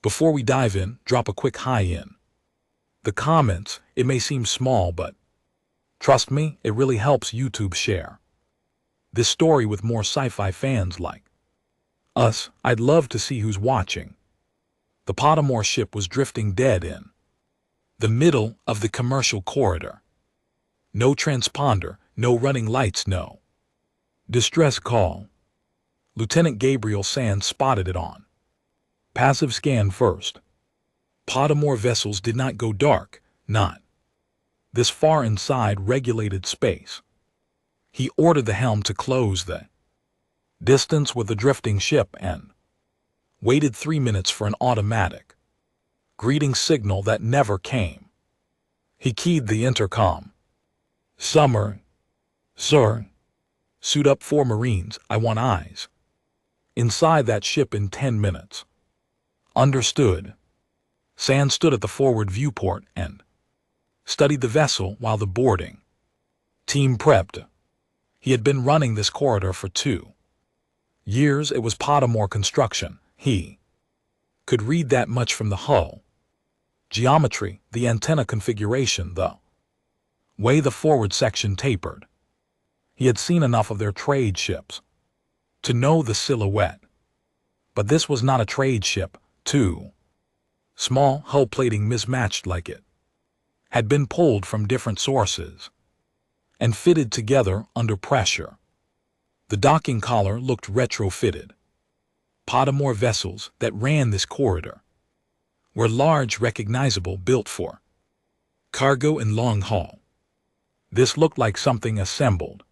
Before we dive in, drop a quick hi in the comments. It may seem small, but trust me, it really helps YouTube share this story with more sci-fi fans like us. I'd love to see who's watching. The Pottermore ship was drifting dead in the middle of the commercial corridor. No transponder, no running lights, no distress call. Lieutenant Gabriel Sands spotted it on passive scan first. Pottermore vessels did not go dark, not this far inside regulated space. He ordered the helm to close the distance with the drifting ship and waited 3 minutes for an automatic greeting signal that never came. He keyed the intercom. Summer, sir. Suit up 4 Marines, I want eyes inside that ship in 10 minutes. Understood. Sand stood at the forward viewport and studied the vessel while the boarding team prepped. He had been running this corridor for 2 years. It was Pottermore construction. He could read that much from the hull geometry, the antenna configuration, the way the forward section tapered. He had seen enough of their trade ships to know the silhouette. But this was not a trade ship. Too small, hull plating mismatched like it had been pulled from different sources and fitted together under pressure. The docking collar looked retrofitted. Pottermore vessels that ran this corridor were large, recognizable, built for cargo and long haul. This looked like something assembled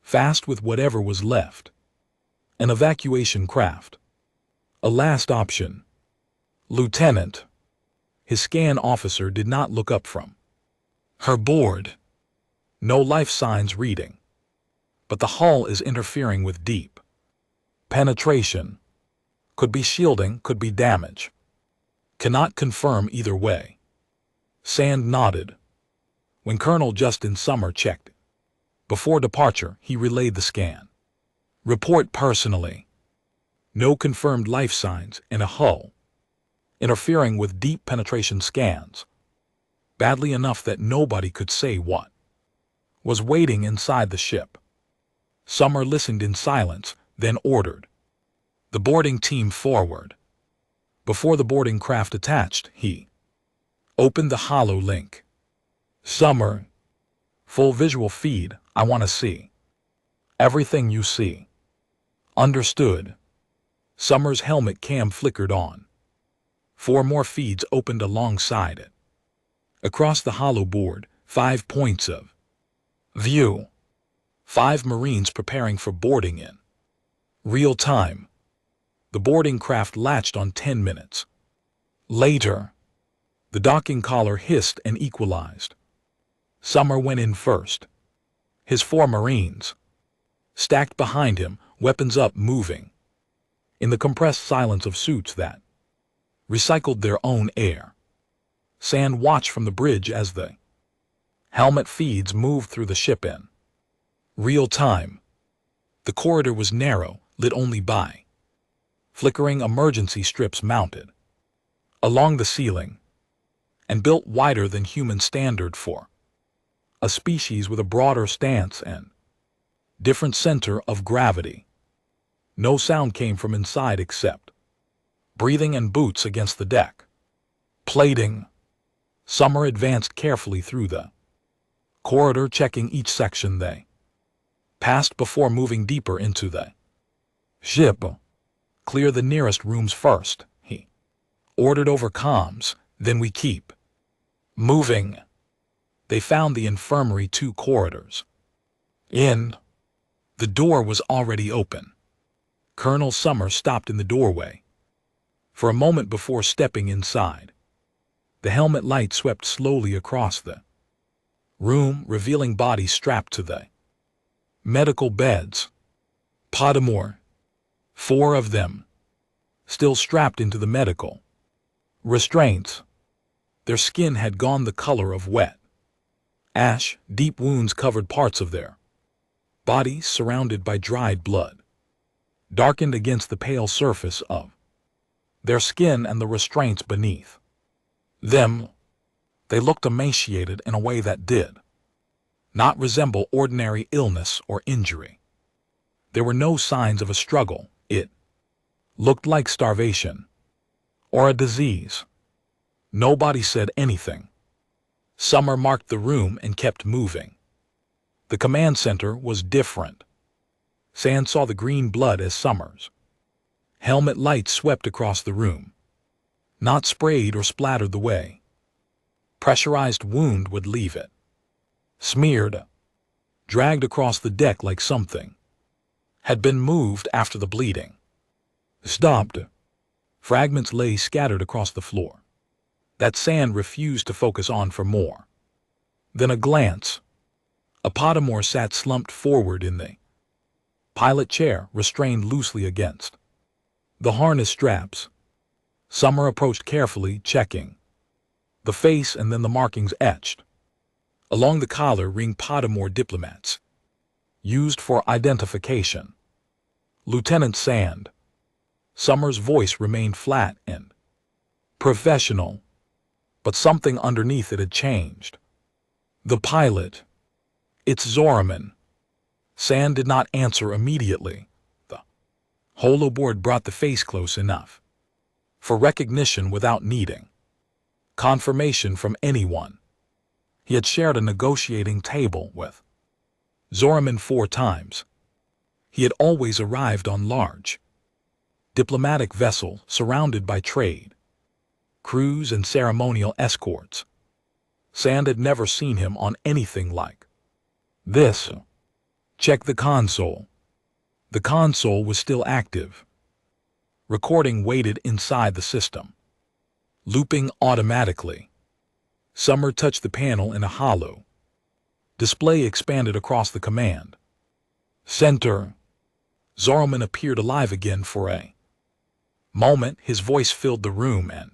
fast with whatever was left. An evacuation craft. A last option. Lieutenant. His scan officer did not look up from her board. No life signs reading. But the hull is interfering with deep penetration. Could be shielding, could be damage. Cannot confirm either way. Sand nodded. When Colonel Justin Summer checked before departure, he relayed the scan. Report personally. No confirmed life signs in a hull interfering with deep penetration scans. Badly enough that nobody could say what was waiting inside the ship. Summer listened in silence, then ordered the boarding team forward. Before the boarding craft attached, he opened the hollow link. Summer, full visual feed, I want to see everything you see. Understood. Summer's helmet cam flickered on. 4 more feeds opened alongside it. Across the hollow board, 5 points of view. 5 Marines preparing for boarding in real time. The boarding craft latched on 10 minutes. Later, the docking collar hissed and equalized. Summer went in first. His 4 Marines stacked behind him, weapons up, moving in the compressed silence of suits that recycled their own air. Sand watched from the bridge as the helmet feeds moved through the ship in real time. The corridor was narrow, lit only by flickering emergency strips mounted along the ceiling and built wider than human standard for a species with a broader stance and different center of gravity. No sound came from inside except breathing and boots against the deck. Plating. Summer advanced carefully through the corridor, checking each section they passed before moving deeper into the ship. Clear the nearest rooms first, he ordered over comms, then we keep moving. They found the infirmary 2 corridors in. The door was already open. Colonel Summer stopped in the doorway for a moment before stepping inside. The helmet light swept slowly across the room, revealing bodies strapped to the medical beds. Pottermore. 4 of them still strapped into the medical restraints. Their skin had gone the color of wet ash. Deep wounds covered parts of their bodies, surrounded by dried blood, darkened against the pale surface of their skin and the restraints beneath them. They looked emaciated in a way that did not resemble ordinary illness or injury. There were no signs of a struggle. It looked like starvation or a disease. Nobody said anything. Summer marked the room and kept moving. The command center was different. Sand saw the green blood as Summer's helmet light swept across the room. Not sprayed or splattered the way pressurized wound would leave it. Smeared, dragged across the deck like something had been moved after the bleeding stopped. Fragments lay scattered across the floor that Sand refused to focus on for more than a glance. A Pottermore sat slumped forward in the pilot chair, restrained loosely against the harness straps. Summer approached carefully, checking the face and then the markings etched along the collar. Ring Pottermore diplomats used for identification. Lieutenant Sand. Summer's voice remained flat and professional, but something underneath it had changed. The pilot. It's Zoriman. Sand did not answer immediately. The holoboard brought the face close enough for recognition without needing confirmation from anyone. He had shared a negotiating table with Zoriman 4 times. He had always arrived on large diplomatic vessels surrounded by trade crews and ceremonial escorts. Sand had never seen him on anything like this. Check the console. The console was still active. Recording waited inside the system, looping automatically. Summer touched the panel in a hollow display expanded across the command center. Zoriman appeared alive again for a moment. His voice filled the room and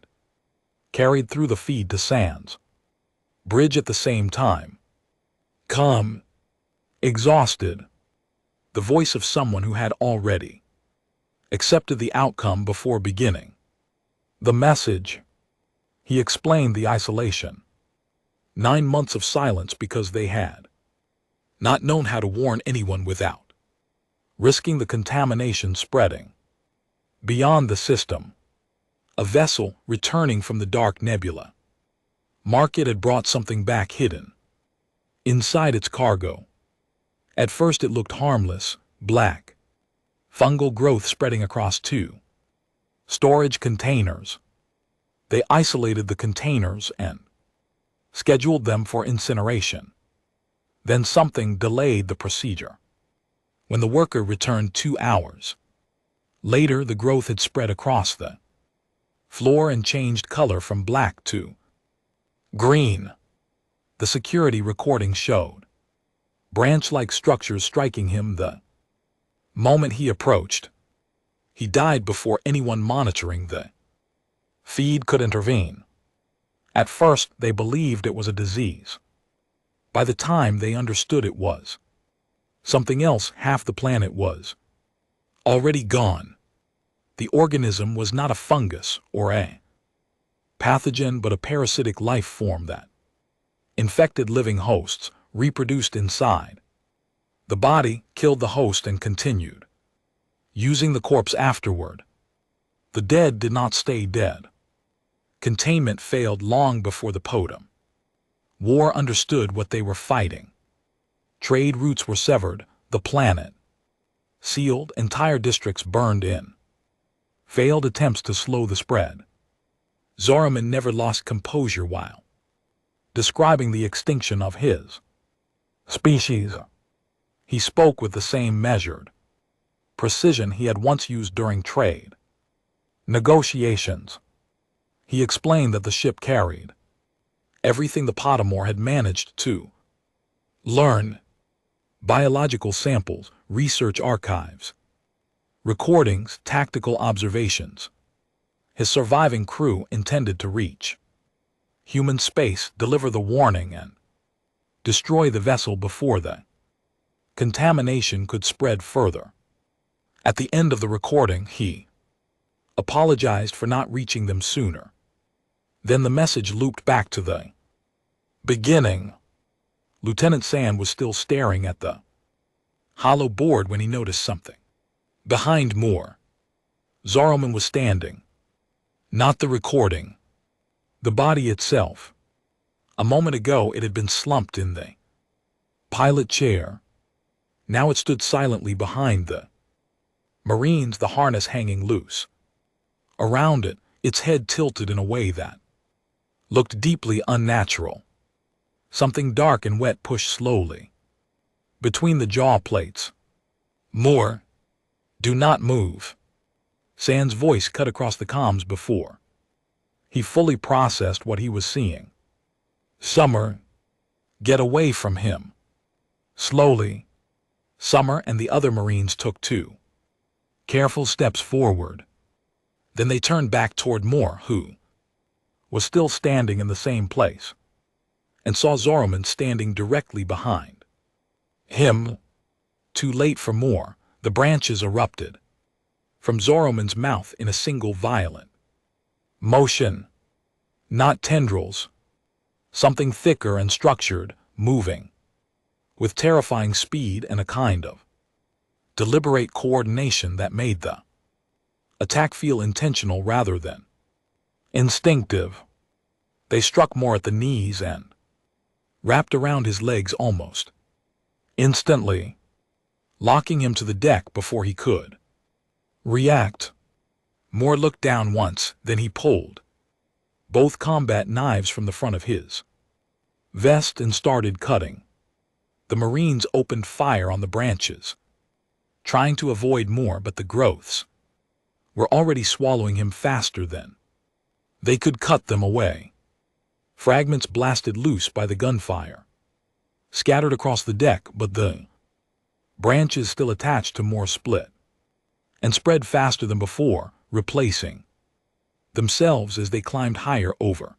carried through the feed to Sand's bridge at the same time. Calm, exhausted, the voice of someone who had already accepted the outcome before beginning the message. He explained the isolation. 9 months of silence because they had not known how to warn anyone without risking the contamination spreading beyond the system. A vessel returning from the dark nebula. Market had brought something back hidden inside its cargo. At first it looked harmless, black fungal growth spreading across 2 storage containers. They isolated the containers and scheduled them for incineration. Then something delayed the procedure. When the worker returned 2 hours later, the growth had spread across the floor and changed color from black to green. The security recording showed branch-like structures striking him the moment he approached. He died before anyone monitoring the feed could intervene. At first, they believed it was a disease. By the time they understood it was something else, half the planet was already gone. The organism was not a fungus or a pathogen, but a parasitic life form that infected living hosts, reproduced inside the body, killed the host, and continued using the corpse afterward. The dead did not stay dead. Containment failed long before the Podum War understood what they were fighting. Trade routes were severed, the planet sealed, entire districts burned in. Failed attempts to slow the spread. Zoriman never lost composure while describing the extinction of his species. He spoke with the same measured precision he had once used during trade negotiations. He explained that the ship carried everything the Pottermore had managed to learn: biological samples, research archives, recordings, tactical observations. His surviving crew intended to reach human space, deliver the warning, and destroy the vessel before the contamination could spread further. At the end of the recording, he apologized for not reaching them sooner. Then the message looped back to the beginning. Lieutenant Sand was still staring at the hollow board when he noticed something. Behind Moore, Zoroman was standing. Not the recording. The body itself. A moment ago it had been slumped in the pilot chair. Now it stood silently behind the Marines, the harness hanging loose. Around it, its head tilted in a way that looked deeply unnatural. Something dark and wet pushed slowly between the jaw plates. Moore, do not move. Sand's voice cut across the comms before he fully processed what he was seeing. Summer, get away from him. Slowly, Summer and the other Marines took 2 careful steps forward. Then they turned back toward Moore, who was still standing in the same place, and saw Zoroman standing directly behind him. Too late for Moore, the branches erupted from Zoroman's mouth in a single violent motion. Not tendrils, something thicker and structured, moving with terrifying speed and a kind of deliberate coordination that made the attack feel intentional rather than instinctive. They struck Moore at the knees and wrapped around his legs almost instantly, locking him to the deck before he could react. Moore looked down once, then he pulled both combat knives from the front of his vest and started cutting. The Marines opened fire on the branches, trying to avoid Moore, but the growths were already swallowing him faster than they could cut them away. Fragments blasted loose by the gunfire scattered across the deck, but the branches still attached to Moore split and spread faster than before, replacing themselves as they climbed higher over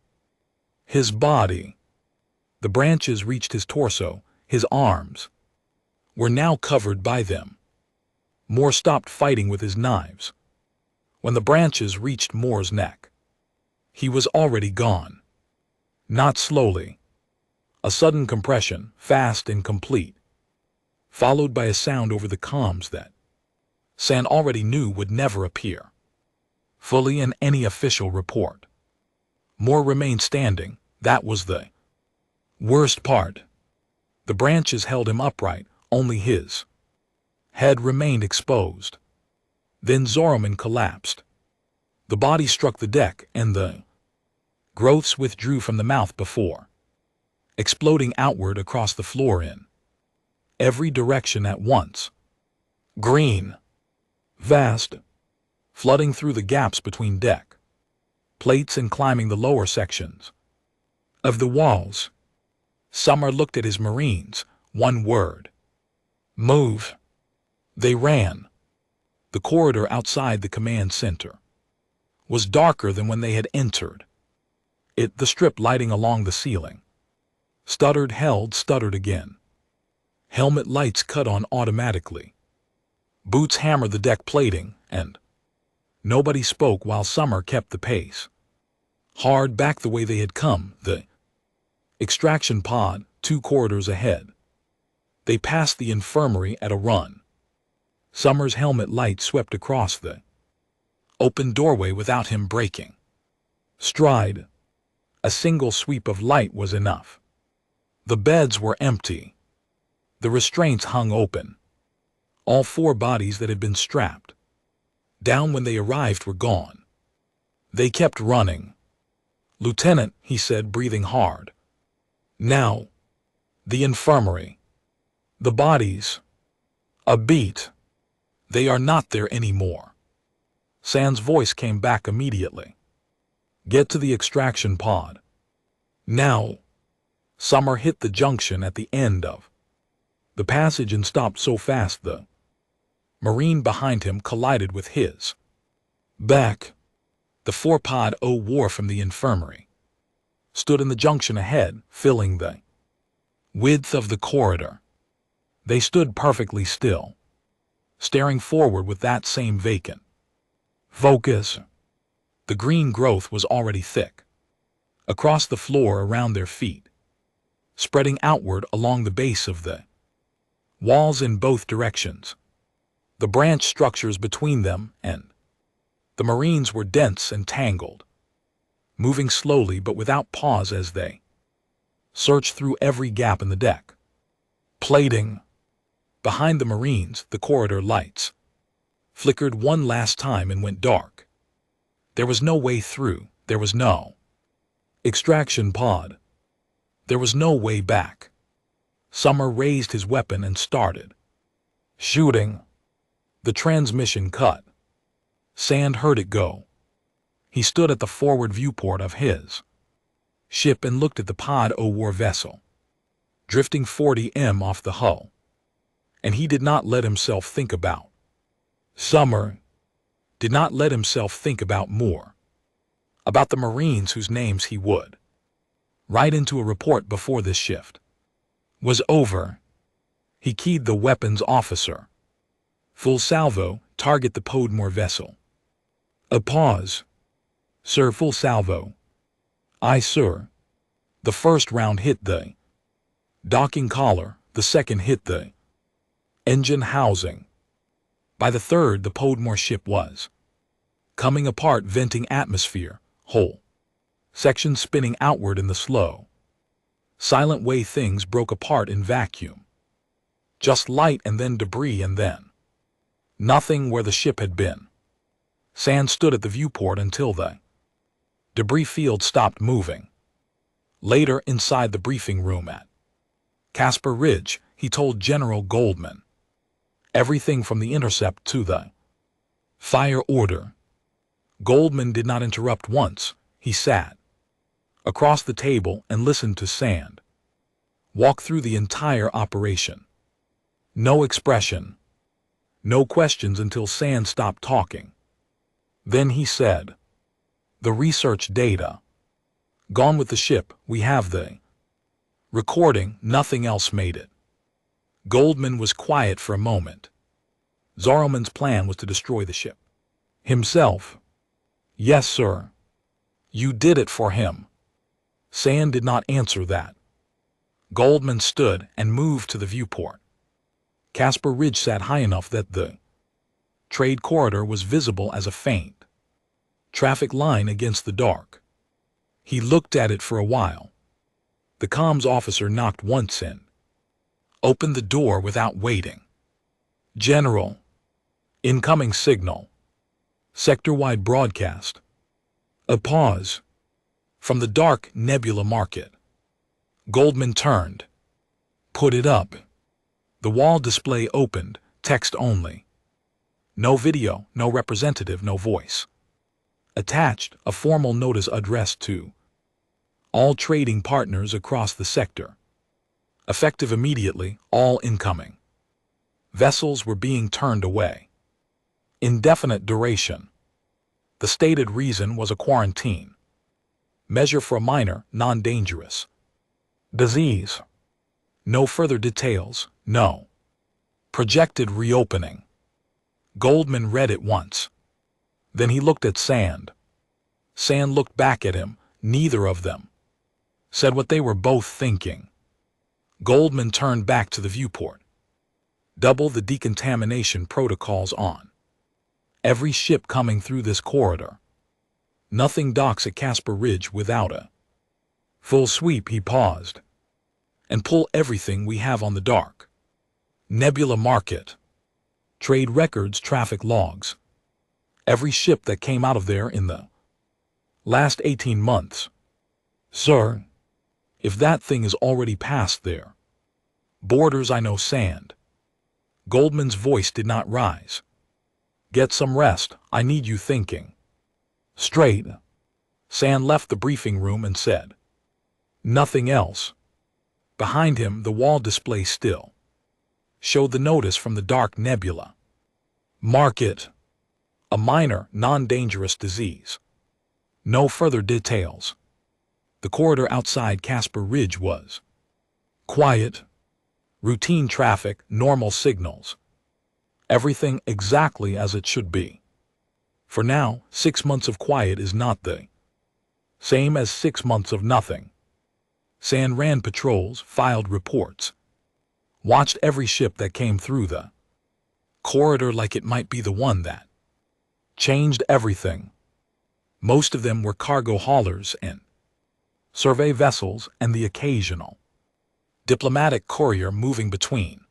his body. The branches reached his torso. His arms were now covered by them. Moore stopped fighting with his knives when the branches reached Moore's neck. He was already gone. Not slowly. A sudden compression, fast and complete, followed by a sound over the comms that Sand already knew would never appear fully in any official report. Moore remained standing. That was the worst part. The branches held him upright, only his head remained exposed. Then Zoroman collapsed. The body struck the deck, and the growths withdrew from the mouth before exploding outward across the floor in every direction at once. Green, vast, flooding through the gaps between deck plates and climbing the lower sections of the walls. Summer looked at his Marines. One word: move. They ran. The corridor outside the command center was darker than when they had entered it. The strip lighting along the ceiling stuttered, held, stuttered again. Helmet lights cut on automatically. Boots hammered the deck plating, and nobody spoke while Summer kept the pace. Hard back the way they had come, the extraction pod, 2 corridors ahead. They passed the infirmary at a run. Summer's helmet light swept across the open doorway without him breaking stride. A single sweep of light was enough. The beds were empty. The restraints hung open. All 4 bodies that had been strapped down when they arrived were gone. They kept running. "Lieutenant," he said, breathing hard. "Now, the infirmary. The bodies. A beat. They are not there anymore." Sand's voice came back immediately. "Get to the extraction pod. Now." Summer hit the junction at the end of the passage and stopped so fast the Marine behind him collided with his back. The 4-pod war from the infirmary stood in the junction ahead, filling the width of the corridor. They stood perfectly still, staring forward with that same vacant Focus. The green growth was already thick. Across the floor around their feet, spreading outward along the base of the walls in both directions. The branch structures between them and the Marines were dense and tangled, moving slowly but without pause as they searched through every gap in the deck. Plating. Behind the Marines, the corridor lights flickered one last time and went dark. There was no way through. There was no extraction pod. There was no way back. Summer raised his weapon and started shooting. The transmission cut. Sand heard it go. He stood at the forward viewport of his ship and looked at the pod o' war vessel, drifting 40 m off the hull. And he did not let himself think about Summer did not let himself think about more, about the Marines whose names he would write into a report before this shift was over. He keyed the weapons officer. Full salvo, target the Podmore vessel. A pause. Sir, full salvo. Aye, sir. The first round hit the docking collar, the second hit the engine housing. By the third, the Podmore ship was coming apart, venting atmosphere, whole section spinning outward in the slow, silent way things broke apart in vacuum. Just light and then debris and then nothing where the ship had been. Sand stood at the viewport until the debris field stopped moving. Later, inside the briefing room at Casper Ridge, he told General Goldman everything from the intercept to the fire order. Goldman did not interrupt once. He sat across the table and listened to Sand walk through the entire operation. No expression, no questions until Sand stopped talking. Then he said, "The research data. Gone with the ship. We have the recording. Nothing else made it." Goldman was quiet for a moment. Zoroman's plan was to destroy the ship himself. Yes, sir. You did it for him. Sand did not answer that. Goldman stood and moved to the viewport. Casper Ridge sat high enough that the trade corridor was visible as a faint traffic line against the dark. He looked at it for a while. The comms officer knocked once and opened the door without waiting. "General, incoming signal. Sector-wide broadcast." A pause. From the dark nebula market. Goldman turned. "Put it up." The wall display opened, text only. No video, no representative, no voice. Attached, a formal notice addressed to all trading partners across the sector. Effective immediately, all incoming vessels were being turned away. Indefinite duration. The stated reason was a quarantine measure for a minor, non-dangerous disease. No further details, no projected reopening. Goldman read it once. Then he looked at Sand. Sand looked back at him. Neither of them said what they were both thinking. Goldman turned back to the viewport. Double the decontamination protocols on every ship coming through this corridor. Nothing docks at Casper Ridge without a full sweep. He paused. And pull everything we have on the dark nebula market. Trade records, traffic logs. Every ship that came out of there in the last 18 months. Sir, if that thing is already past there. Borders, I know. Sand. Goldman's voice did not rise. Get some rest. I need you thinking straight. Sand left the briefing room and said nothing else. Behind him, the wall display still showed the notice from the dark nebula. Market. A minor, non-dangerous disease. No further details. The corridor outside Casper Ridge was quiet. Routine traffic, normal signals. Everything exactly as it should be. For now, 6 months of quiet is not the same as 6 months of nothing. Sand ran patrols, filed reports, watched every ship that came through the corridor like it might be the one that changed everything. Most of them were cargo haulers and survey vessels and the occasional diplomatic courier moving between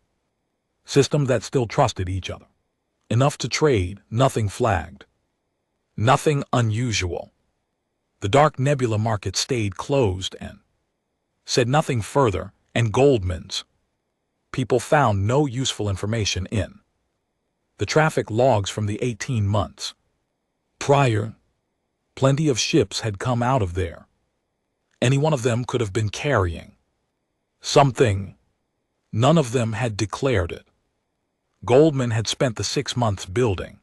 systems that still trusted each other. Enough to trade, nothing flagged, nothing unusual. The dark nebula market stayed closed and said nothing further, and Goldman's people found no useful information in the traffic logs from the 18 months prior. Plenty of ships had come out of there. Any one of them could have been carrying something. None of them had declared it. Goldman had spent the 6 months building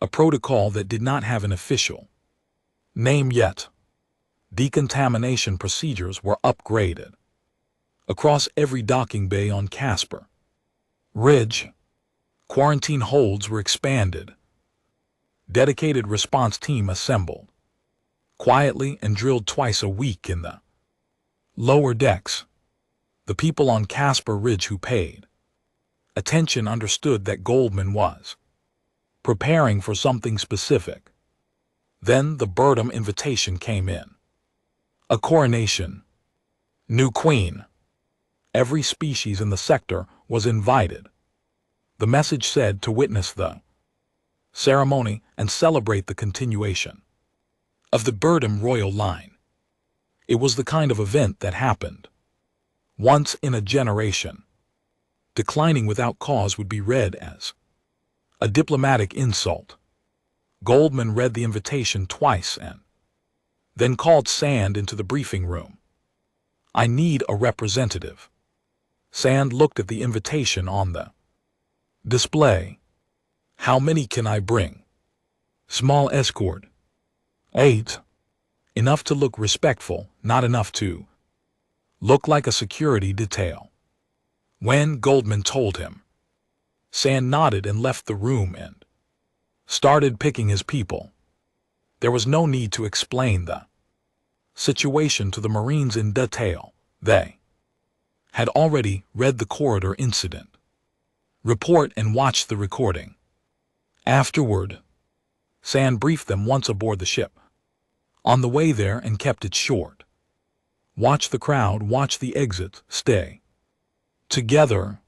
a protocol that did not have an official name yet. Decontamination procedures were upgraded across every docking bay on Casper Ridge. Quarantine holds were expanded. Dedicated response team assembled quietly and drilled twice a week in the lower decks. The people on Casper Ridge who paid attention understood that Goldman was preparing for something specific. Then the Burnham invitation came in. A coronation. New queen. Every species in the sector was invited. The message said to witness the ceremony and celebrate the continuation of the Burnham royal line. It was the kind of event that happened once in a generation. Declining without cause would be read as a diplomatic insult. Goldman read the invitation twice and then called Sand into the briefing room. I need a representative. Sand looked at the invitation on the display. How many can I bring? Small escort. 8. Enough to look respectful, not enough to look like a security detail. When Goldman told him, Sand nodded and left the room and started picking his people. There was no need to explain the situation to the Marines in detail. They had already read the corridor incident report and watched the recording. Afterward, Sand briefed them once aboard the ship. On the way there and kept it short. Watch the crowd, watch the exit, stay together.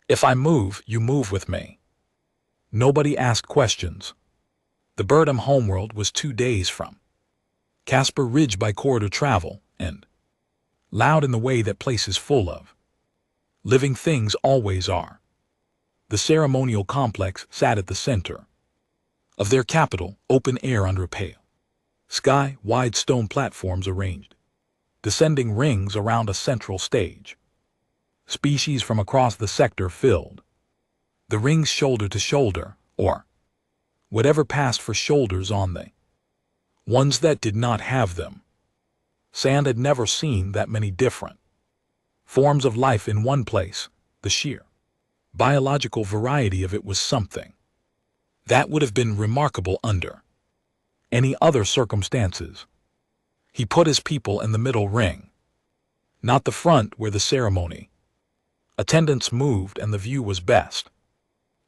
If I move, you move with me. Nobody asked questions. The Burnham homeworld was 2 days from Casper Ridge by corridor travel, and loud in the way that places full of living things always are. The ceremonial complex sat at the center of their capital, open air under a pale sky, wide stone platforms arranged, descending rings around a central stage. Species from across the sector filled the rings shoulder to shoulder, or whatever passed for shoulders on the ones that did not have them. Sand had never seen that many different forms of life in one place. The sheer biological variety of it was something that would have been remarkable under any other circumstances. He put his people in the middle ring, not the front where the ceremony attendants moved and the view was best,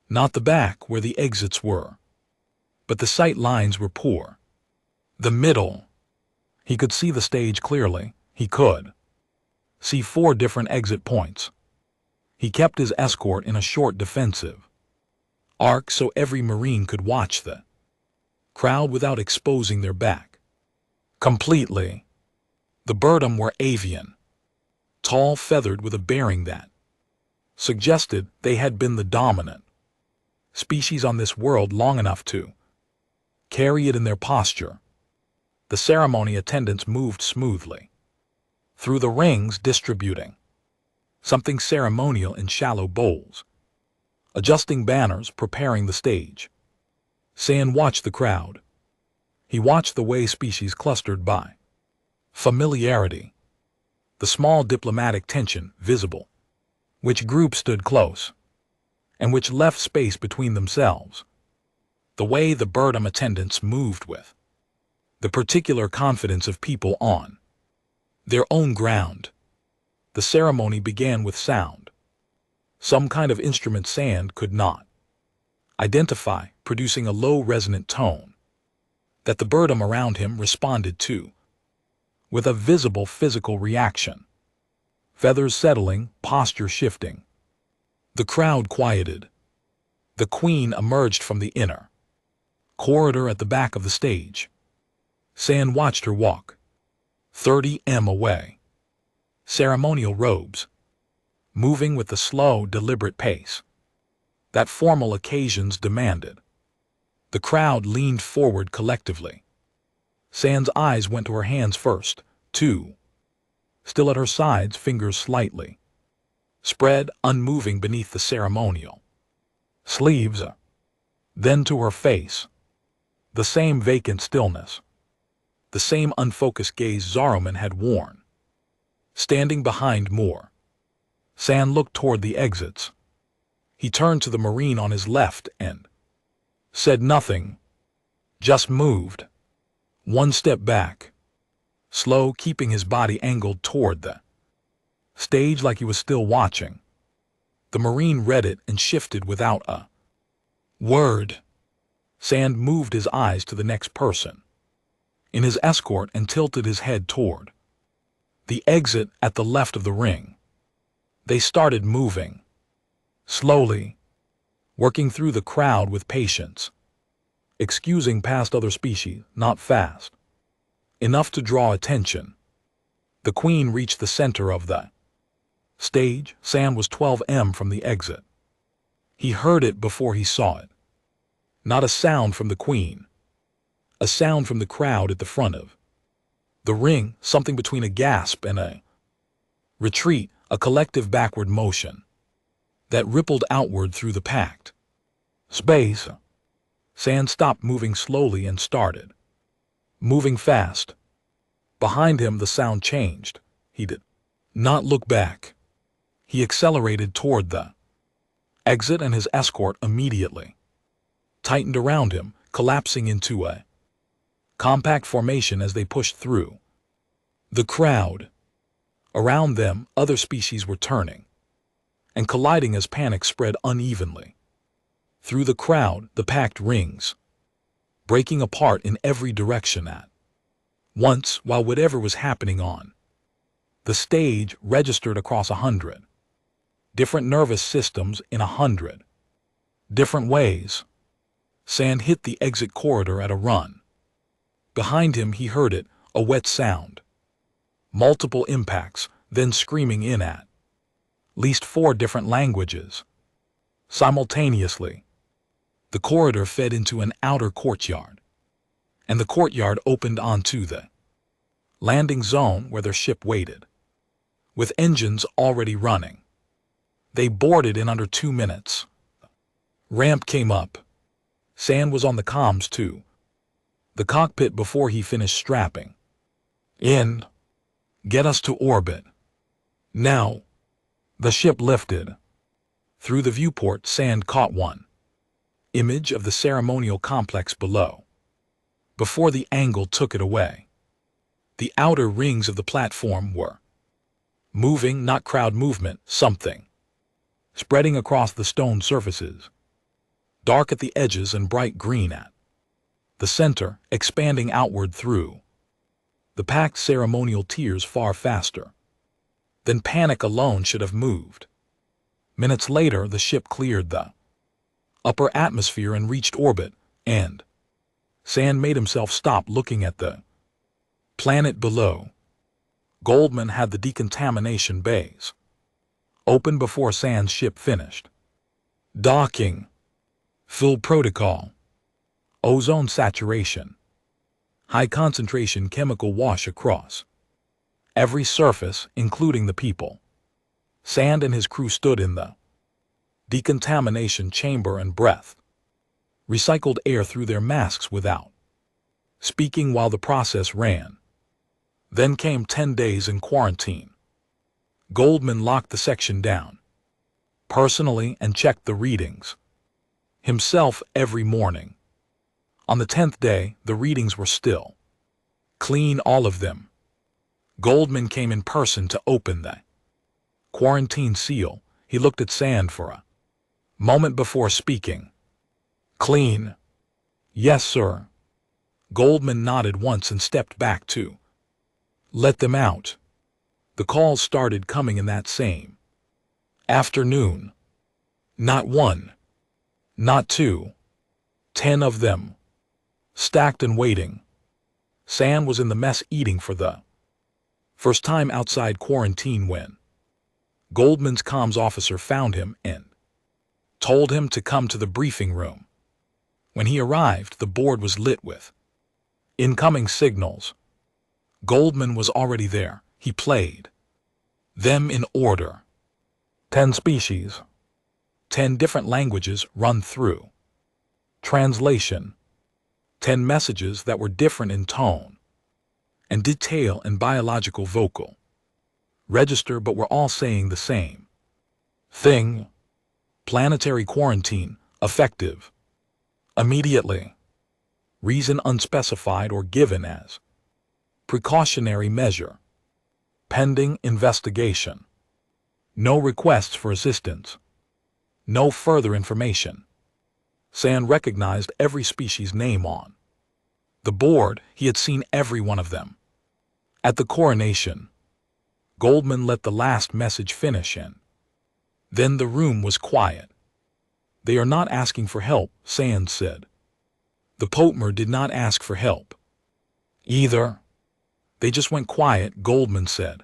not the back where the exits were, but the sight lines were poor. The middle. He could see the stage clearly. He could see 4 different exit points. He kept his escort in a short defensive arc so every Marine could watch the crowd without exposing their back completely. The Burnham were avian, tall, feathered, with a bearing that suggested they had been the dominant species on this world long enough to carry it in their posture. The ceremony attendants moved smoothly through the rings, distributing something ceremonial in shallow bowls, adjusting banners, preparing the stage. Sand watched the crowd. He watched the way species clustered by familiarity, the small diplomatic tension visible, which group stood close, and which left space between themselves. The way the Birdham attendants moved with the particular confidence of people on their own ground. The ceremony began with sound. Some kind of instrument Sand could not identify, producing a low resonant tone that the Birdham around him responded to with a visible physical reaction. Feathers settling, posture shifting. The crowd quieted. The Queen emerged from the inner corridor at the back of the stage. Sand watched her walk 30 m away. Ceremonial robes, moving with the slow, deliberate pace that formal occasions demanded. The crowd leaned forward collectively. Sand's eyes went to her hands first, too. Still at her sides, fingers slightly spread, unmoving beneath the ceremonial sleeves. Then to her face. The same vacant stillness. The same unfocused gaze Zaroman had worn. Standing behind Moore, Sand looked toward the exits. He turned to the Marine on his left and said nothing, just moved one step back, slow, keeping his body angled toward the stage like he was still watching. The Marine read it and shifted without a word. Sand moved his eyes to the next person in his escort and tilted his head toward the exit at the left of the ring. They started moving slowly, working through the crowd with patience, excusing past other species, not fast enough to draw attention. The Queen reached the center of the stage. Sand was 12 m from the exit. He heard it before he saw it. Not a sound from the Queen. A sound from the crowd at the front of the ring, something between a gasp and a retreat, a collective backward motion that rippled outward through the packed space. Sand stopped moving slowly and started moving fast. Behind him the sound changed. He did not look back. He accelerated toward the exit, and his escort immediately tightened around him, collapsing into a compact formation as they pushed through the crowd. Around them, other species were turning and colliding as panic spread unevenly through the crowd, the packed rings breaking apart in every direction at once, while whatever was happening on the stage registered across 100 different nervous systems in 100 different ways. Sand hit the exit corridor at a run. Behind him he heard it, a wet sound. Multiple impacts, then screaming in at least 4 different languages. Simultaneously, the corridor fed into an outer courtyard, and the courtyard opened onto the landing zone where their ship waited, with engines already running. They boarded in under 2 minutes. Ramp came up. Sand was on the comms too. The cockpit before he finished strapping in. Get us to orbit. Now. The ship lifted. Through the viewport, Sand caught one image of the ceremonial complex below. Before the angle took it away, the outer rings of the platform were moving, not crowd movement, something spreading across the stone surfaces, dark at the edges and bright green at the center, expanding outward through the packed ceremonial tiers far faster than panic alone should have moved. Minutes later, the ship cleared the upper atmosphere and reached orbit, and Sand made himself stop looking at the planet below. Goldman had the decontamination bays open before Sand's ship finished docking. Full protocol. Ozone saturation. High concentration chemical wash across every surface, including the people. Sand and his crew stood in the decontamination chamber and breathed recycled air through their masks without speaking while the process ran. Then came 10 days in quarantine. Goldman locked the section down personally and checked the readings himself every morning. On the 10th day, the readings were still. Clean, all of them. Goldman came in person to open the quarantine seal. He looked at Sand for a moment before speaking. Clean. Yes, sir. Goldman nodded once and stepped back to let them out. The calls started coming in that same afternoon. Not one. Not two. 10 of them. Stacked and waiting. Sand was in the mess eating for the first time outside quarantine when Goldman's comms officer found him and told him to come to the briefing room. When he arrived, the board was lit with incoming signals. Goldman was already there. He played them in order. 10 species. 10 different languages run through translation. 10 messages that were different in tone and detail and biological vocal register, but were all saying the same thing. Planetary quarantine, effective immediately. Reason unspecified or given as precautionary measure. Pending investigation. No requests for assistance. No further information. Sand recognized every species name on the board. He had seen every one of them. At the coronation, Goldman let the last message finish and then the room was quiet. They are not asking for help, Sand said. The Potmer did not ask for help either. They just went quiet, Goldman said.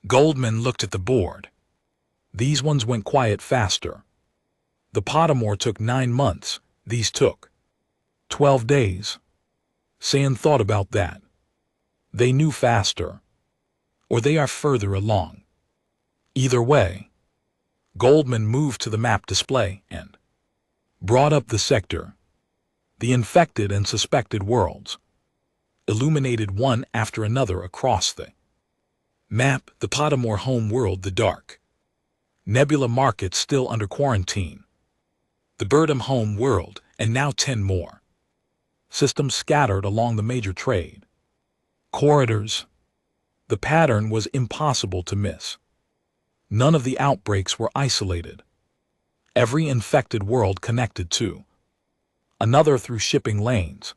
Goldman looked at the board. These ones went quiet faster. The Pottermore took 9 months. These took 12 days. Sand thought about that. They knew faster. Or they are further along. Either way. Goldman moved to the map display and brought up the sector. The infected and suspected worlds. Illuminated one after another across the map. The Pottermore home world, the dark nebula market still under quarantine. The Birdham home world, and now 10 more systems scattered along the major trade corridors. The pattern was impossible to miss. None of the outbreaks were isolated. Every infected world connected to another through shipping lanes,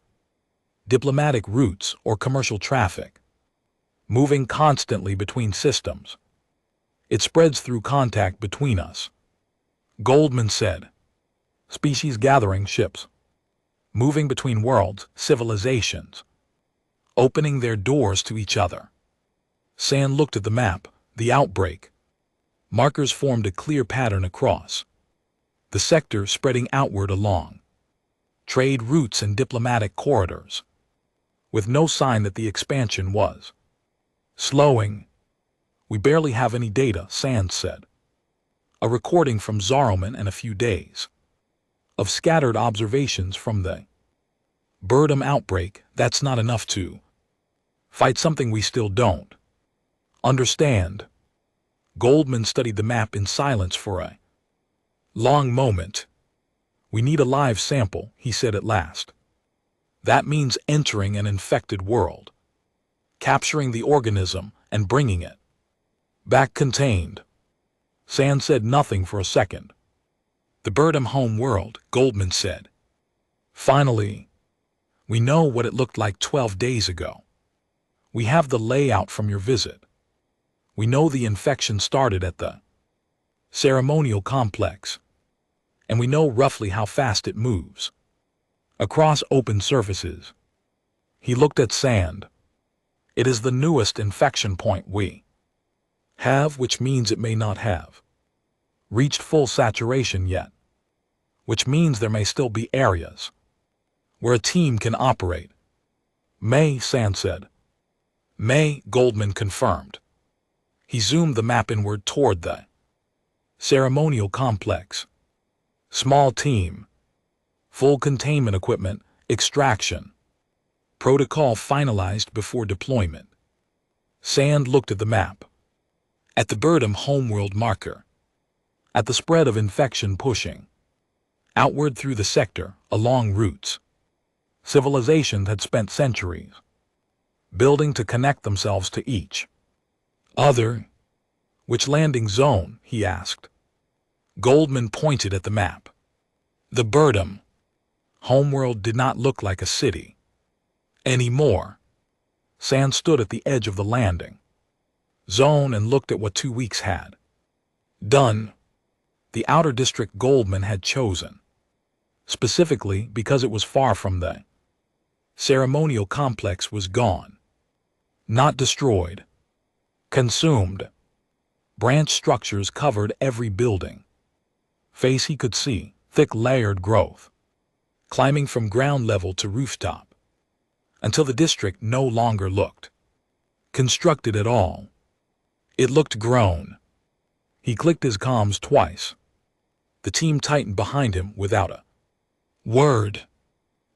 diplomatic routes, or commercial traffic, moving constantly between systems. It spreads through contact between us. Goldman said. Species gathering ships, moving between worlds, civilizations, opening their doors to each other. Sand looked at the map. The outbreak markers formed a clear pattern across the sector, spreading outward along trade routes and diplomatic corridors, with no sign that the expansion was slowing. We barely have any data, Sand said. A recording from Zaroman and a few days of scattered observations from the Birdham outbreak. That's not enough to fight something we still don't understand. Goldman studied the map in silence for a long moment. We need a live sample, he said at last. That means entering an infected world, capturing the organism and bringing it back contained. Sand said nothing for a second. The Birdham home world, Goldman said. Finally, we know what it looked like 12 days ago. We have the layout from your visit. We know the infection started at the ceremonial complex, and we know roughly how fast it moves across open surfaces. He looked at Sand. It is the newest infection point we have, which means it may not have reached full saturation yet, which means there may still be areas where a team can operate. May, Sand said. May, Goldman confirmed. He zoomed the map inward toward the ceremonial complex. Small team. Full containment equipment, extraction. Protocol finalized before deployment. Sand looked at the map. At the Birdham homeworld marker. At the spread of infection pushing outward through the sector, along routes. Civilizations had spent centuries building to connect themselves to each other. Which landing zone? He asked. Goldman pointed at the map. The Birdom homeworld did not look like a city anymore. Sand stood at the edge of the landing zone and looked at what 2 weeks had done. The outer district Goldman had chosen, specifically because it was far from the ceremonial complex, was gone. Not destroyed. Consumed. Branch structures covered every building face he could see, thick layered growth, climbing from ground level to rooftop, until the district no longer looked constructed at all. It looked grown. He clicked his comms twice. The team tightened behind him without a word.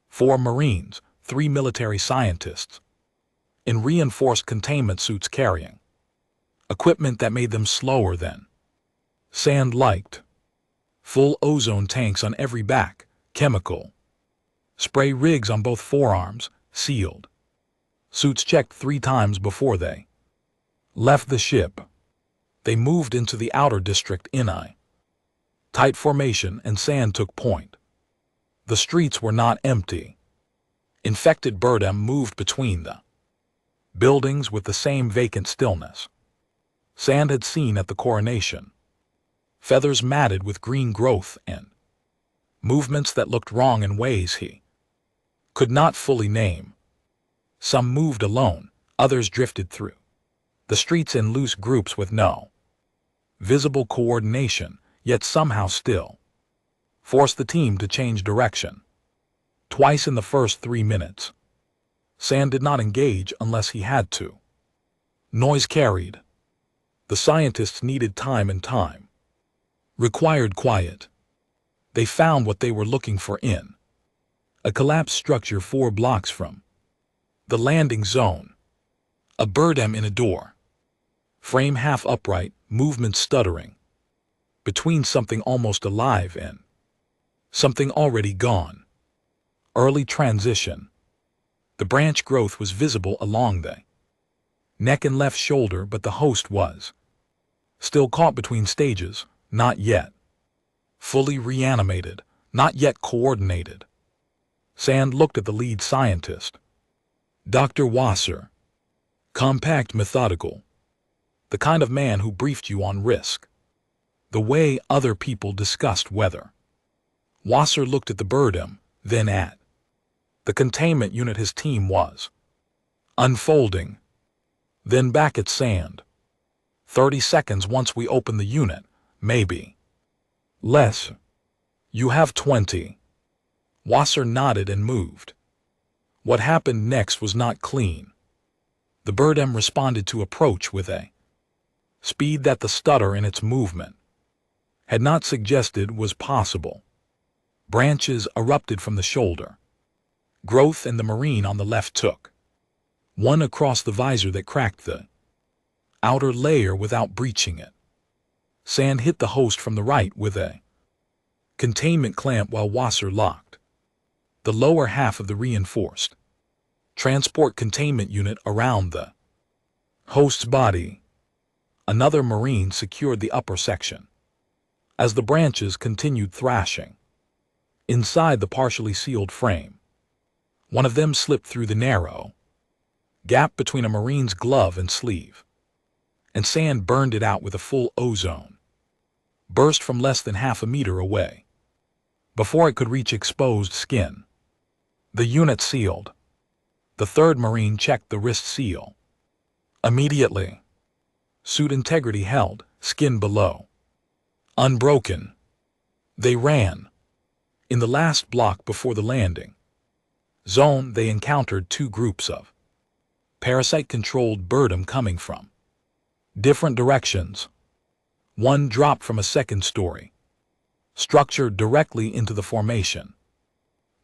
4 Marines, 3 military scientists, in reinforced containment suits carrying equipment that made them slower than Sand liked. Full ozone tanks on every back, chemical spray rigs on both forearms, sealed. Suits checked 3 times before they left the ship. They moved into the outer district in a tight formation, and Sand took point. The streets were not empty. Infected Birdem moved between the buildings with the same vacant stillness Sand had seen at the coronation. Feathers matted with green growth and movements that looked wrong in ways he could not fully name. Some moved alone, others drifted through the streets in loose groups with no visible coordination, yet somehow still forced the team to change direction. Twice in the first 3 minutes, Sand did not engage unless he had to. Noise carried. The scientists needed time, and time required quiet. They found what they were looking for in a collapsed structure 4 blocks from the landing zone. A Birdem in a door, frame half upright, movement stuttering, between something almost alive and something already gone. Early transition. The branch growth was visible along the neck and left shoulder, but the host was still caught between stages, not yet fully reanimated, not yet coordinated. Sand looked at the lead scientist, Dr. Wasser. Compact, methodical. The kind of man who briefed you on risk. The way other people discussed weather. Wasser looked at the Birdem, then at the containment unit his team was unfolding, then back at Sand. 30 seconds once we open the unit, maybe less. You have 20. Wasser nodded and moved. What happened next was not clean. The Birdem responded to approach with a speed that the stutter in its movement had not suggested was possible. Branches erupted from the shoulder. Growth and the Marine on the left took one across the visor that cracked the outer layer without breaching it. Sand hit the host from the right with a containment clamp while Wasser locked the lower half of the reinforced transport containment unit around the host's body. Another Marine secured the upper section as the branches continued thrashing inside the partially sealed frame. One of them slipped through the narrow gap between a Marine's glove and sleeve, and Sand burned it out with a full ozone burst from less than half a meter away before it could reach exposed skin. The unit sealed. The 3rd Marine checked the wrist seal immediately. Suit integrity held, skin below unbroken. They ran. In the last block before the landing zone, they encountered 2 groups of parasite-controlled Birdem coming from different directions. One dropped from a 2nd story structure directly into the formation,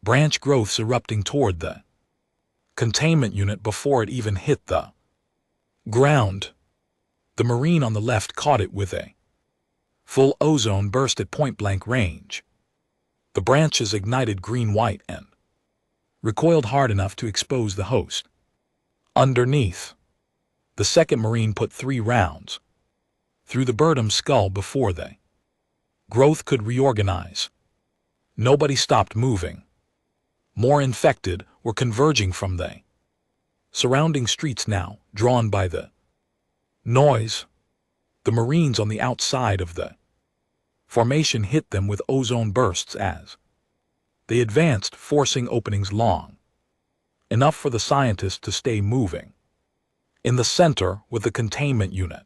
branch growths erupting toward the containment unit before it even hit the ground. The Marine on the left caught it with a full ozone burst at point-blank range. The branches ignited green, white, and recoiled hard enough to expose the host. Underneath, the second Marine put 3 rounds through the birdem's skull before the growth could reorganize. Nobody stopped moving. More infected were converging from the surrounding streets now, drawn by the noise. The Marines on the outside of the formation hit them with ozone bursts as they advanced, forcing openings long enough for the scientists to stay moving. In the center was the containment unit.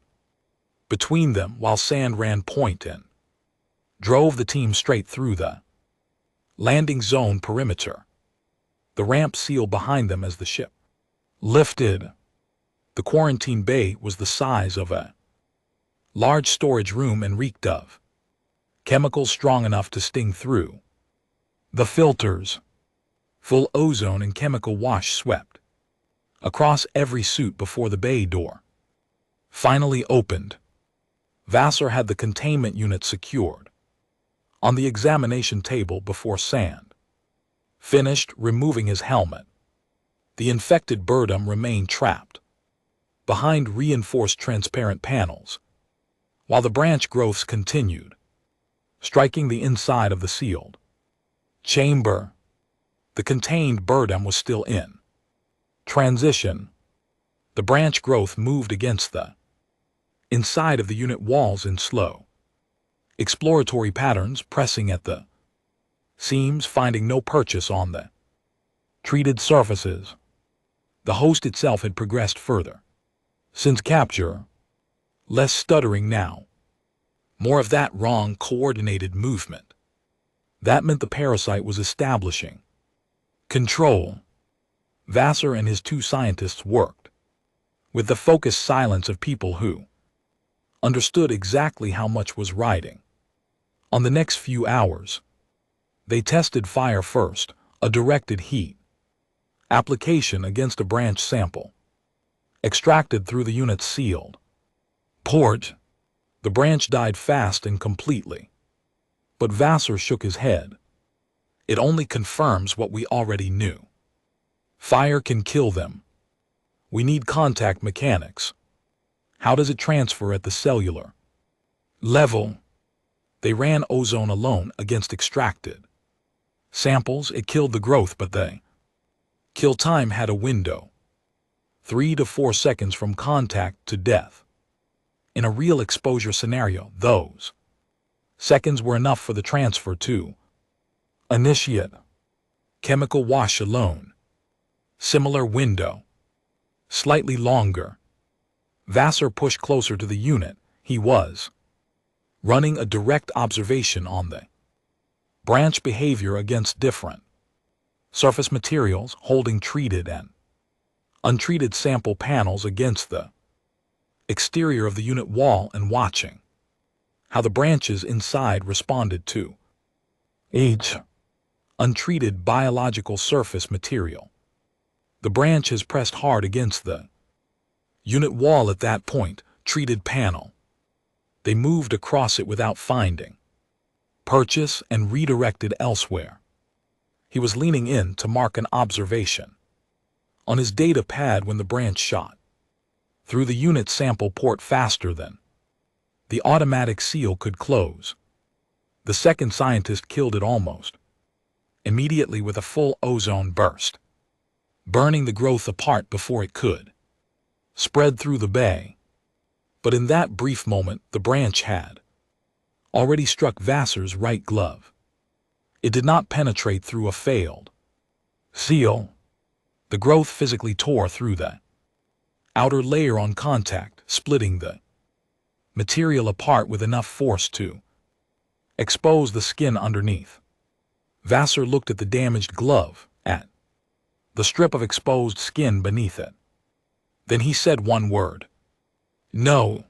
Between them, while Sand ran point and drove the team straight through the landing zone perimeter. The ramp sealed behind them as the ship lifted. The quarantine bay was the size of a large storage room and reeked of chemicals strong enough to sting through. The filters, full ozone and chemical wash, swept across every suit before the bay door finally opened. Vassar had the containment unit secured on the examination table before Sand finished removing his helmet. The infected birdem remained trapped behind reinforced transparent panels, while the branch growths continued, striking the inside of the sealed chamber. The contained birdem was still in transition. The branch growth moved against the inside of the unit walls in slow, exploratory patterns, pressing at the seams, finding no purchase on the treated surfaces. The host itself had progressed further since capture. Less stuttering now. More of that wrong, coordinated movement. That meant the parasite was establishing control. Vassar and his 2 scientists worked with the focused silence of people who understood exactly how much was riding on the next few hours. They tested fire first, a directed heat application against a branch sample, extracted through the unit's sealed port. The branch died fast and completely. But Vassar shook his head. It only confirms what we already knew. Fire can kill them. We need contact mechanics. How does it transfer at the cellular level? They ran ozone alone against extracted samples. It killed the growth, but the kill time had a window. 3 to 4 seconds from contact to death. In a real exposure scenario, those seconds were enough for the transfer to initiate. Chemical wash alone. Similar window. Slightly longer. Vassar pushed closer to the unit. He was running a direct observation on the branch behavior against different surface materials, holding treated and untreated sample panels against the exterior of the unit wall and watching how the branches inside responded to each untreated biological surface material. The branch has pressed hard against the unit wall at that point, treated panel. They moved across it without finding purchase and redirected elsewhere. He was leaning in to mark an observation on his data pad when the branch shot through the unit sample port faster than the automatic seal could close. The second scientist killed it almost immediately with a full ozone burst, burning the growth apart before it could spread through the bay. But in that brief moment, the branch had already struck Vassar's right glove. It did not penetrate through a failed seal. The growth physically tore through the outer layer on contact, splitting the material apart with enough force to expose the skin underneath. Vassar looked at the damaged glove, at the strip of exposed skin beneath it. Then he said one word. No.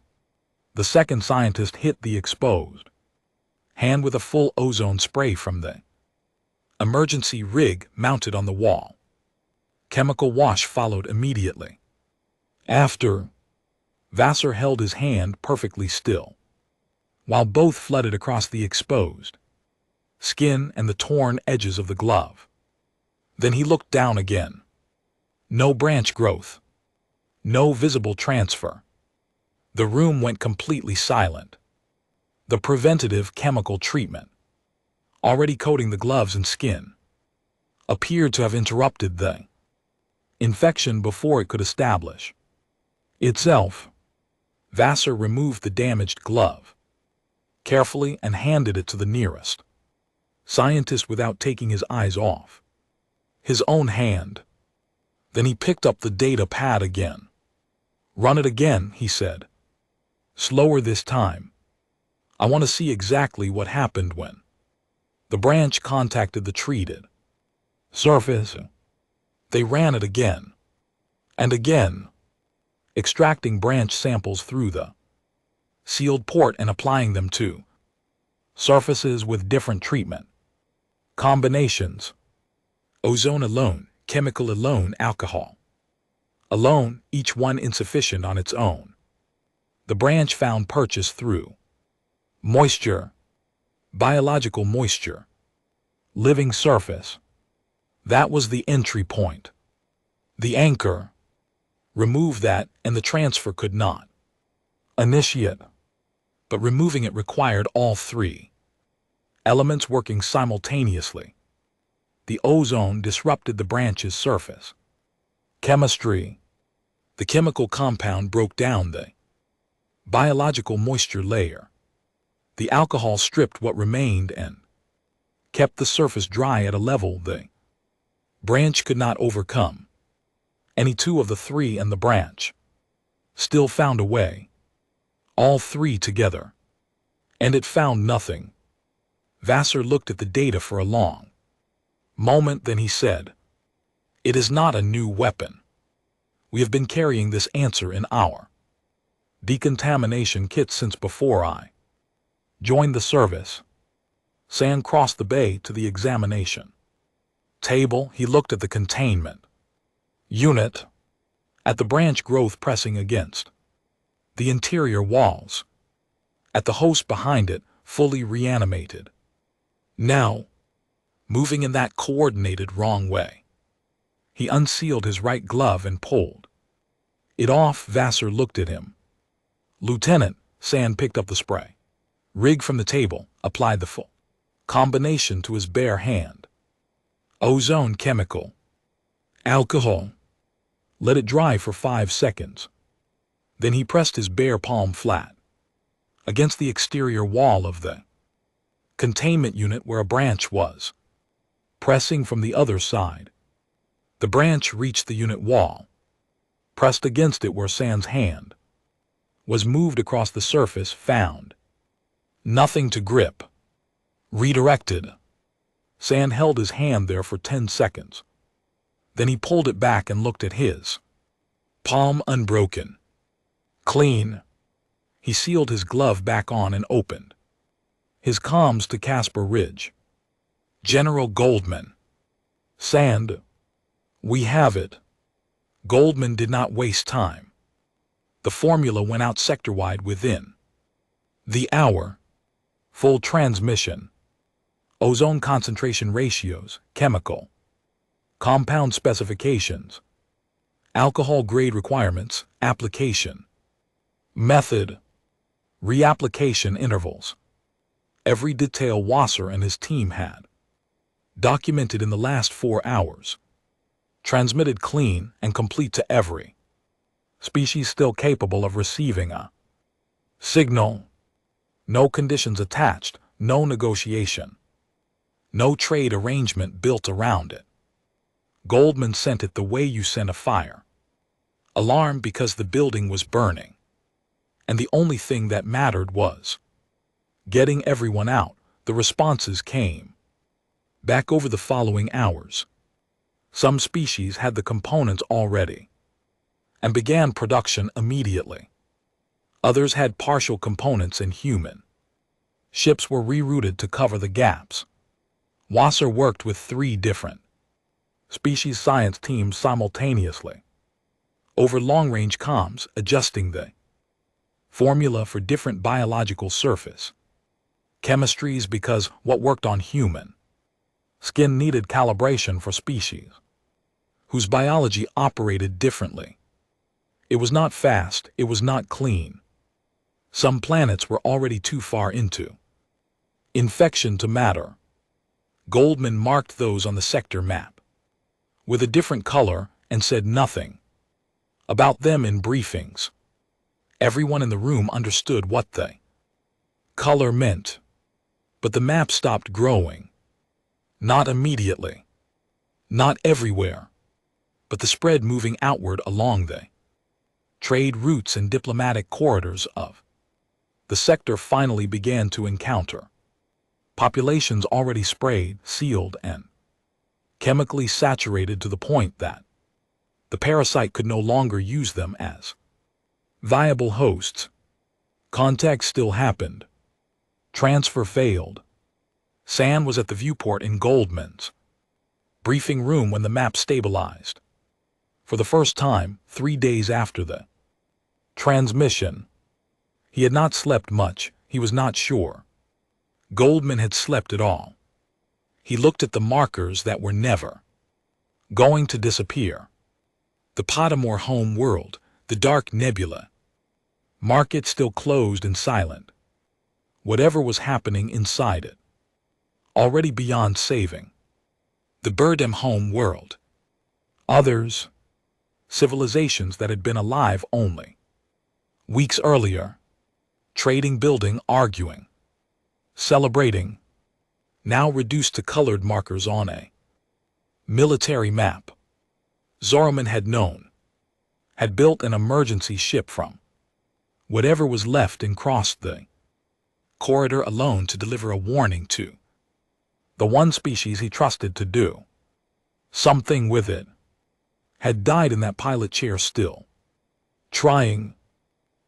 The second scientist hit the exposed hand with a full ozone spray from the emergency rig mounted on the wall. Chemical wash followed immediately. After, Vassar held his hand perfectly still, while both flooded across the exposed skin and the torn edges of the glove. Then he looked down again. No branch growth. No visible transfer. The room went completely silent. The preventative chemical treatment, already coating the gloves and skin, appeared to have interrupted the infection before it could establish itself. Vassar removed the damaged glove carefully and handed it to the nearest scientist without taking his eyes off his own hand. Then he picked up the data pad again. "Run it again," he said. "Slower this time. I want to see exactly what happened when the branch contacted the treated surface." They ran it again and again, extracting branch samples through the sealed port and applying them to surfaces with different treatment combinations. Ozone alone, chemical alone, alcohol alone, each one insufficient on its own. The branch found purchase through moisture, biological moisture, living surface. That was the entry point. The anchor. Remove that and the transfer could not initiate. But removing it required all three elements working simultaneously. The ozone disrupted the branch's surface chemistry. The chemical compound broke down the biological moisture layer. The alcohol stripped what remained and kept the surface dry at a level the branch could not overcome. Any two of the three and the branch still found a way. All three together. And it found nothing. Vassar looked at the data for a long moment, then he said, "It is not a new weapon. We have been carrying this answer in our decontamination kit since before I joined the service." Sand crossed the bay to the examination table. He looked at the containment unit, at the branch growth pressing against the interior walls, at the host behind it, fully reanimated, now moving in that coordinated wrong way. He unsealed his right glove and pulled it off. Vassar looked at him. "Lieutenant," Sand picked up the spray rig from the table, applied the full combination to his bare hand. Ozone, chemical, alcohol. Let it dry for 5 seconds. Then he pressed his bare palm flat against the exterior wall of the containment unit where a branch was, pressing from the other side. The branch reached the unit wall, pressed against it where Sand's hand was, moved across the surface, found nothing to grip. Redirected. Sand held his hand there for 10 seconds. Then he pulled it back and looked at his palm, unbroken, clean. He sealed his glove back on and opened his comms to Casper Ridge. "General Goldman." "Sand, we have it." Goldman did not waste time. The formula went out sector-wide within the hour. Full transmission. Ozone concentration ratios, chemical compound specifications, alcohol grade requirements, application method, reapplication intervals. Every detail Wasser and his team had documented in the last 4 hours, transmitted clean and complete to every species still capable of receiving a signal. No conditions attached, no negotiation, no trade arrangement built around it. Goldman sent it the way you send a fire alarm, because the building was burning, and the only thing that mattered was getting everyone out. The responses came back over the following hours. Some species had the components already and began production immediately. Others had partial components, and human ships were rerouted to cover the gaps. Wasser worked with 3 different species science teams simultaneously over long-range comms, adjusting the formula for different biological surface chemistries, because what worked on human Skin needed calibration for species whose biology operated differently. It was not fast, it was not clean. Some planets were already too far into infection to matter. Goldman marked those on the sector map with a different color and said nothing about them in briefings. Everyone in the room understood what the color meant, but the map stopped growing. Not immediately, not everywhere, but the spread moving outward along the trade routes and diplomatic corridors of the sector finally began to encounter populations already sprayed, sealed, and chemically saturated to the point that the parasite could no longer use them as viable hosts. Contact still happened. Transfer failed. San was at the viewport in Goldman's briefing room when the map stabilized. For the first time, 3 days after the transmission. He had not slept much, he was not sure. Goldman had slept at all. He looked at the markers that were never going to disappear. The Pottermore home world, the dark nebula. Market still closed and silent. Whatever was happening inside it. Already beyond saving. The Burdem home world. Others. Civilizations that had been alive only weeks earlier. Trading, building, arguing. Celebrating. Now reduced to colored markers on a military map. Zoroman had known. Had built an emergency ship from whatever was left and crossed the corridor alone to deliver a warning to the one species he trusted to do something with it. Had died in that pilot chair still trying.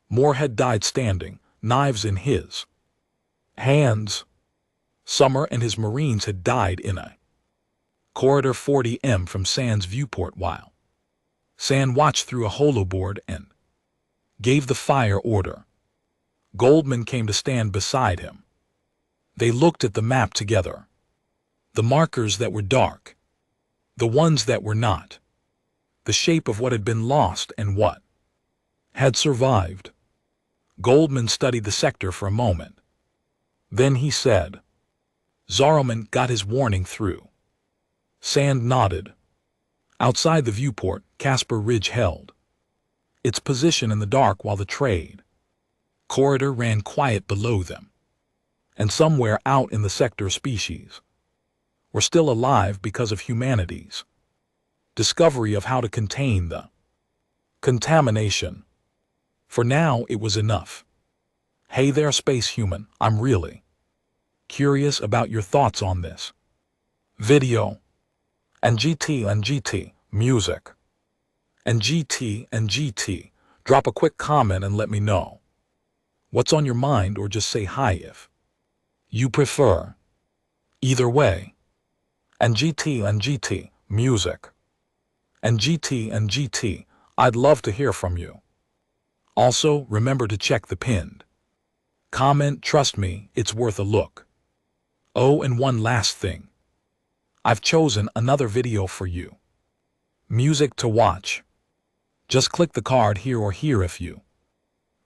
More had died standing, knives in his hands. Summer and his Marines had died in a corridor 40 m from San's viewport while San watched through a holoboard and gave the fire order. Goldman came to stand beside him. They looked at the map together. The markers that were dark. The ones that were not. The shape of what had been lost and what had survived. Goldman studied the sector for a moment. Then he said, Zoroman got his warning through. Sand nodded. Outside the viewport, Casper Ridge held its position in the dark while the trade corridor ran quiet below them. And somewhere out in the sector species were still alive because of humanity's discovery of how to contain the contamination. For now, it was enough. Hey there, space human, I'm really curious about your thoughts on this video. And GT, music. And GT, drop a quick comment and let me know what's on your mind, or just say hi if you prefer. Either way. And GT, music. And GT, I'd love to hear from you. Also, remember to check the pinned comment. Trust me, it's worth a look. Oh, and one last thing. I've chosen another video for you. Music to watch. Just click the card here or here if you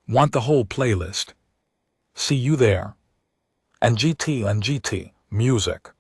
want the whole playlist. See you there. And GT, music.